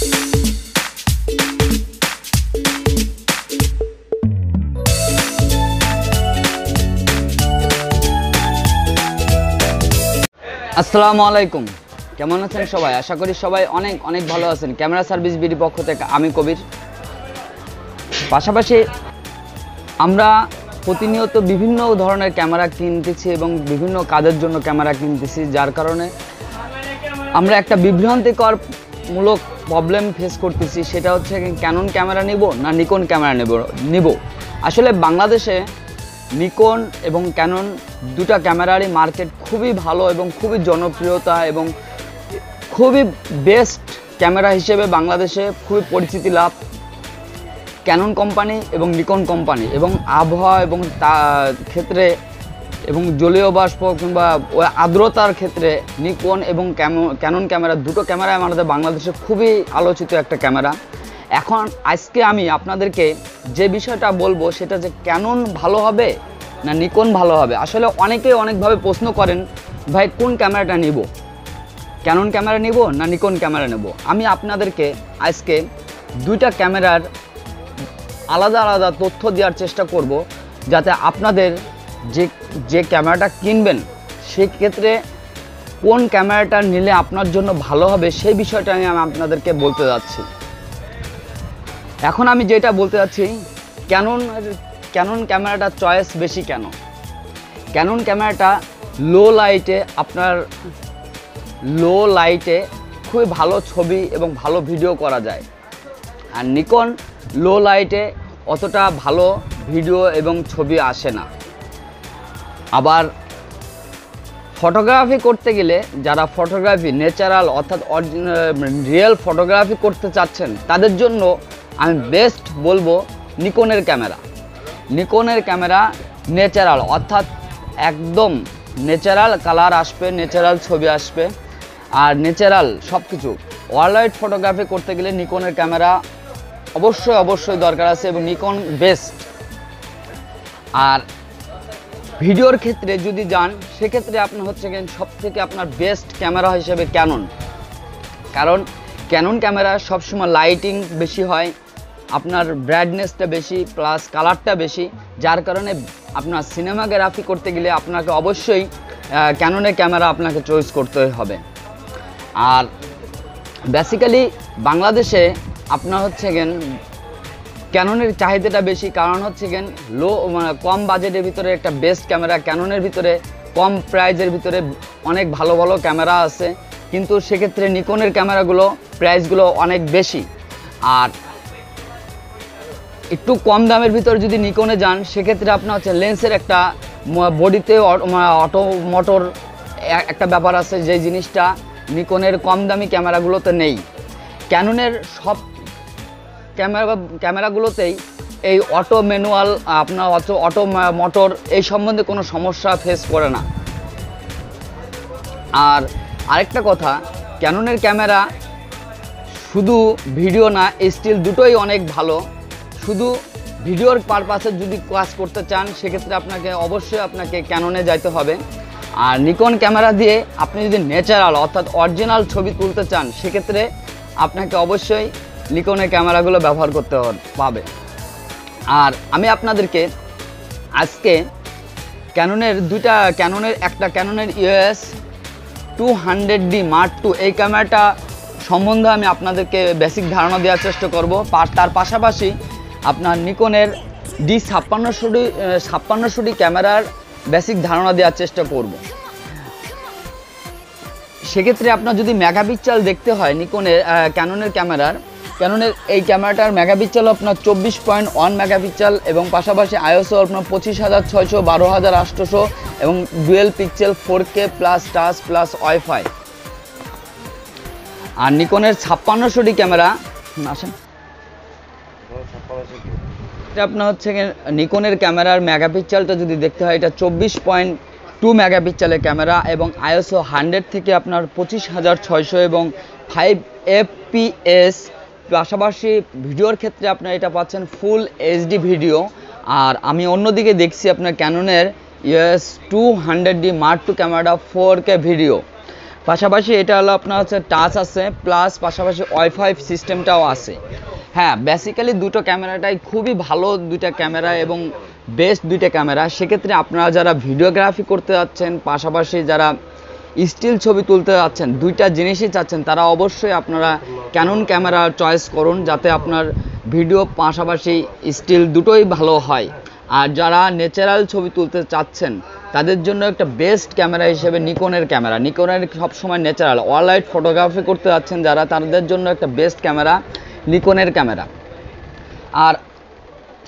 আসসালামু আলাইকুম, কেমন আছেন সবাই? আশা করি সবাই অনেক অনেক ভালো আছেন। ক্যামেরা সার্ভিস বিডি পক্ষ থেকে আমি কবির। পাশাপাশি আমরা প্রতিনিয়ত বিভিন্ন ধরনের ক্যামেরা কিনতেছি এবং বিভিন্ন কাজের জন্য ক্যামেরা কিনতেছি, যার কারণে আমরা একটা বিভ্রান্তিকর মূলক প্রবলেম ফেস করতেছি। সেটা হচ্ছে ক্যানন ক্যামেরা নিব না নিকন ক্যামেরা নিব। আসলে বাংলাদেশে নিকন এবং ক্যানন দুটা ক্যামেরারই মার্কেট খুবই ভালো এবং খুবই জনপ্রিয়তা এবং খুবই বেস্ট ক্যামেরা হিসেবে বাংলাদেশে খুবই পরিচিতি লাভ ক্যানন কোম্পানি এবং নিকন কোম্পানি। এবং আবহাওয়া এবং ক্ষেত্রে এবং জলীয় বাষ্প কিংবা আর্দ্রতার ক্ষেত্রে নিকন এবং ক্যানন ক্যামেরা দুটো ক্যামেরা আমাদের বাংলাদেশে খুবই আলোচিত একটা ক্যামেরা। এখন আজকে আমি আপনাদেরকে যে বিষয়টা বলবো সেটা যে ক্যানন ভালো হবে না নিকন ভালো হবে। আসলে অনেকেই অনেকভাবে প্রশ্ন করেন, ভাই কোন ক্যামেরাটা নিব, ক্যানন ক্যামেরা নিব না নিকন ক্যামেরা নেব। আমি আপনাদেরকে আজকে দুইটা ক্যামেরার আলাদা আলাদা তথ্য দেওয়ার চেষ্টা করব, যাতে আপনাদের যে ক্যামেরাটা কিনবেন সেক্ষেত্রে কোন ক্যামেরাটা নিলে আপনার জন্য ভালো হবে সেই বিষয়টা আমি আপনাদেরকে বলতে যাচ্ছি। এখন আমি যেটা বলতে যাচ্ছি, ক্যানন ক্যামেরাটা চয়েস বেশি কেন? ক্যানন ক্যামেরাটা লো লাইটে খুবই ভালো ছবি এবং ভালো ভিডিও করা যায়, আর নিকন লো লাইটে অতটা ভালো ভিডিও এবং ছবি আসে না। আবার ফটোগ্রাফি করতে গেলে যারা ফটোগ্রাফি ন্যাচারাল অর্থাৎ রিয়েল ফটোগ্রাফি করতে চাচ্ছেন তাদের জন্য আমি বেস্ট বলবো নিকনের ক্যামেরা। নিকনের ক্যামেরা ন্যাচারাল অর্থাৎ একদম ন্যাচারাল কালার আসবে, ন্যাচারাল ছবি আসবে, আর ন্যাচারাল সব কিছু। ওয়াইল্ড ফটোগ্রাফি করতে গেলে নিকনের ক্যামেরা অবশ্যই দরকার আছে এবং নিকন বেস্ট। আর ভিডিওর ক্ষেত্রে যদি যান সেক্ষেত্রে আপনি হচ্ছে সব থেকে আপনার বেস্ট ক্যামেরা হিসেবে ক্যানন। কারণ ক্যানন ক্যামেরা সবসময় লাইটিং বেশি হয়, আপনার ব্রাইটনেসটা বেশি প্লাস কালারটা বেশি, যার কারণে আপনার সিনেমাগ্রাফি করতে গেলে আপনাকে অবশ্যই ক্যাননের ক্যামেরা আপনাকে চয়েস করতে হবে। আর বেসিক্যালি বাংলাদেশে আপনার হচ্ছে ক্যাননের চাহিদাটা বেশি, কারণ হচ্ছে কম বাজেটের ভিতরে একটা বেস্ট ক্যামেরা। ক্যাননের ভিতরে কম প্রাইজের ভিতরে অনেক ভালো ভালো ক্যামেরা আছে, কিন্তু সেক্ষেত্রে নিকনের ক্যামেরাগুলো প্রাইসগুলো অনেক বেশি। আর একটু কম দামের ভিতরে যদি নিকনে যান সেক্ষেত্রে আপনার হচ্ছে লেন্সের একটা বডিতে অটো মোটর একটা ব্যাপার আছে, যে জিনিসটা নিকনের কম দামি ক্যামেরাগুলোতে নেই। ক্যাননের সব ক্যামেরাগুলোতেই এই অটো ম্যানুয়াল আপনার অটো মোটর এই সম্বন্ধে কোনো সমস্যা ফেস করে না। আর আরেকটা কথা, ক্যাননের ক্যামেরা শুধু ভিডিও না স্টিল দুটোই অনেক ভালো। শুধু ভিডিওর পারপাসে যদি কাজ করতে চান সেক্ষেত্রে আপনাকে ক্যাননে যাইতে হবে। আর নিকন ক্যামেরা দিয়ে আপনি যদি ন্যাচারাল অর্থাৎ অরিজিনাল ছবি তুলতে চান সেক্ষেত্রে আপনাকে অবশ্যই নিকনের ক্যামেরাগুলো ব্যবহার করতে পাবে। আর আমি আপনাদেরকে আজকে ক্যাননের একটা ক্যাননের EOS 200D Mark II এই ক্যামেরাটা সম্বন্ধে আমি আপনাদেরকে বেসিক ধারণা দেওয়ার চেষ্টা করব। তার পাশাপাশি আপনার নিকনের D5600D ক্যামেরার বেসিক ধারণা দেওয়ার চেষ্টা করব। সেক্ষেত্রে আপনার যদি মেগাপিক্সেল দেখতে হয় ক্যাননের এই ক্যামেরাটার মেগাপিক্সেল আপনার 24.1 মেগাপিক্সেল এবং পাশাপাশি ISO আপনার 25600, 12800 এবং dual pixel 4K plus touch plus WiFi. আর নিকনের 5600D ক্যামেরা এটা আপনার হচ্ছে নিকনের ক্যামেরার মেগাপিক্সেলটা যদি দেখতে হয় এটা 24.2 মেগাপিক্সেলের ক্যামেরা এবং ISO 100 থেকে আপনার 25600 এবং 5 FPS। পাশাপাশি ভিডিওর ক্ষেত্রে আপনার এটা পাচ্ছেন ফুল HD ভিডিও। আর আমি অন্যদিকে দেখছি আপনার ক্যাননের EOS 200D Mark II ক্যামেরাটা 4K ভিডিও। পাশাপাশি এটা হলো আপনার হচ্ছে টাচ আছে, প্লাস পাশাপাশি ওয়াইফাই সিস্টেমটাও আছে। হ্যাঁ, বেসিক্যালি দুটো ক্যামেরাটাই খুবই ভালো দুইটা ক্যামেরা এবং বেস্ট দুইটা ক্যামেরা। সেক্ষেত্রে আপনারা যারা ভিডিওগ্রাফি করতে যাচ্ছেন, পাশাপাশি যারা স্টিল ছবি তুলতে যাচ্ছেন, দুইটা জিনিসই চাচ্ছেন, তারা অবশ্যই আপনারা ক্যানন ক্যামেরা চয়েস করুন, যাতে আপনার ভিডিও পাশাপাশি স্টিল দুটোই ভালো হয়। আর যারা ন্যাচারাল ছবি তুলতে চাচ্ছেন তাদের জন্য একটা বেস্ট ক্যামেরা হিসেবে নিকনের ক্যামেরা। নিকনের সবসময় ন্যাচারাল ওয়াইল্ড ফটোগ্রাফি করতে যাচ্ছেন যারা, তাদের জন্য একটা বেস্ট ক্যামেরা নিকনের ক্যামেরা। আর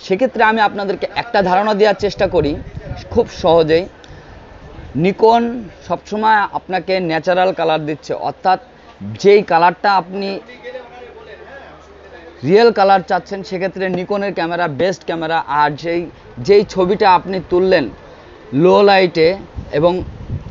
সেক্ষেত্রে আমি আপনাদেরকে একটা ধারণা দেওয়ার চেষ্টা করি খুব সহজেই। নিকন সবসময় আপনাকে ন্যাচারাল কালার দিচ্ছে, অর্থাৎ যেই কালারটা আপনি রিয়েল কালার চাচ্ছেন সেক্ষেত্রে নিকনের ক্যামেরা বেস্ট ক্যামেরা। আর যেই ছবিটা আপনি তুললেন লো লাইটে এবং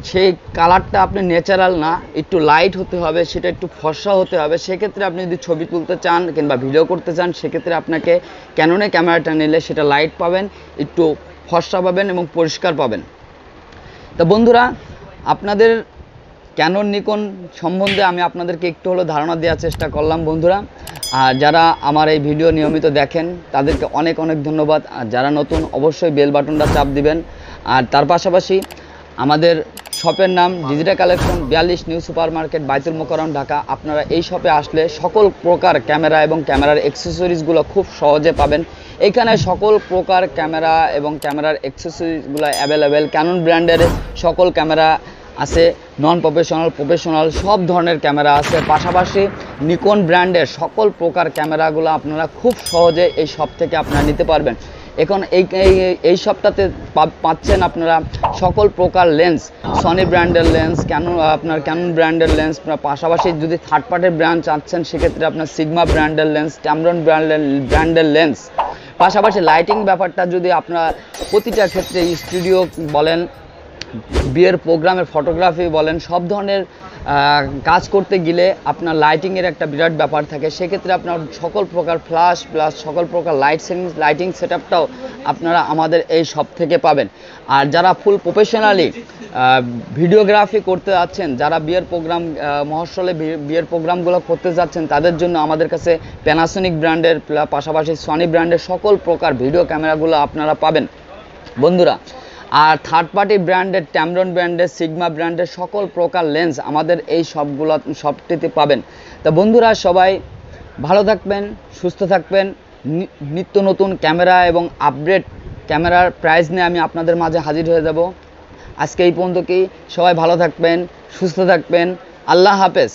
সেই কালারটা আপনি ন্যাচারাল না, একটু লাইট হতে হবে, সেটা একটু ফর্সা হতে হবে, সেক্ষেত্রে আপনি যদি ছবি তুলতে চান কিংবা ভিডিও করতে চান সেক্ষেত্রে আপনাকে ক্যাননে ক্যামেরাটা নিলে সেটা লাইট পাবেন, একটু ফর্সা পাবেন এবং পরিষ্কার পাবেন। তো বন্ধুরা, আপনাদের ক্যানন নিকন সম্বন্ধে আমি আপনাদেরকে একটু হলো ধারণা দেওয়ার চেষ্টা করলাম বন্ধুরা। আর যারা আমার এই ভিডিও নিয়মিত দেখেন তাদেরকে অনেক অনেক ধন্যবাদ। আর যারা নতুন অবশ্যই বেল বাটনটা চাপ দিবেন। আর তার পাশাপাশি আমাদের শপের নাম digital collection 42 new super market, বাইতুল মোকাররম, ঢাকা। আপনারা এই শপে আসলে সকল প্রকার ক্যামেরা এবং ক্যামেরার অ্যাক্সেসরিজগুলো খুব সহজে পাবেন। এখানে সকল প্রকার ক্যামেরা এবং ক্যামেরার অ্যাক্সেসরিজগুলো অ্যাভেলেবেল। ক্যানন ব্র্যান্ডের সকল ক্যামেরা আছে, নন প্রফেশনাল, প্রফেশনাল সব ধরনের ক্যামেরা আছে। পাশাপাশি নিকন ব্র্যান্ডের সকল প্রকার ক্যামেরাগুলো আপনারা খুব সহজে এই শপ থেকে আপনারা নিতে পারবেন। এখন এই শপটাতে পাচ্ছেন আপনারা সকল প্রকার লেন্স, সনি ব্র্যান্ডের লেন্স, ক্যানন ব্র্যান্ডের লেন্স, পাশাপাশি যদি থার্ড পার্টির ব্র্যান্ড চাচ্ছেন সেক্ষেত্রে আপনার সিগমা ব্র্যান্ডের লেন্স, ট্যামরন ব্র্যান্ডের লেন্স। পাশাপাশি লাইটিং ব্যাপারটা যদি আপনারা প্রতিটা ক্ষেত্রে স্টুডিও বলেন, বিয়ের প্রোগ্রামের ফটোগ্রাফি বলেন, সব ধরনের কাজ করতে গেলে আপনার লাইটিংয়ের একটা বিরাট ব্যাপার থাকে। সেক্ষেত্রে আপনার সকল প্রকার ফ্ল্যাশ প্লাস সকল প্রকার লাইটিং সেটআপটাও আপনারা আমাদের এই শপ থেকে পাবেন। আর যারা ফুল প্রফেশনালি ভিডিওগ্রাফি করতে যাচ্ছেন, যারা বিয়ের প্রোগ্রাম মহস্বলে বিয়ের প্রোগ্রামগুলো করতে যাচ্ছেন, তাদের জন্য আমাদের কাছে প্যানাসোনিক ব্র্যান্ডের পাশাপাশি সনি ব্র্যান্ডের সকল প্রকার ভিডিও ক্যামেরাগুলো আপনারা পাবেন বন্ধুরা। আর থার্ড পার্টি ব্র্যান্ডের ট্যামরন ব্র্যান্ডের, সিগমা ব্র্যান্ডের সকল প্রকার লেন্স আমাদের এই সবটিতে পাবেন। তা বন্ধুরা, সবাই ভালো থাকবেন, সুস্থ থাকবেন। নিত্য নতুন ক্যামেরা এবং আপডেট ক্যামেরার প্রাইস নিয়ে আমি আপনাদের মাঝে হাজির হয়ে যাব। আজকে এই পর্যন্ত কি, সবাই ভালো থাকবেন, সুস্থ থাকবেন। আল্লাহ হাফেজ।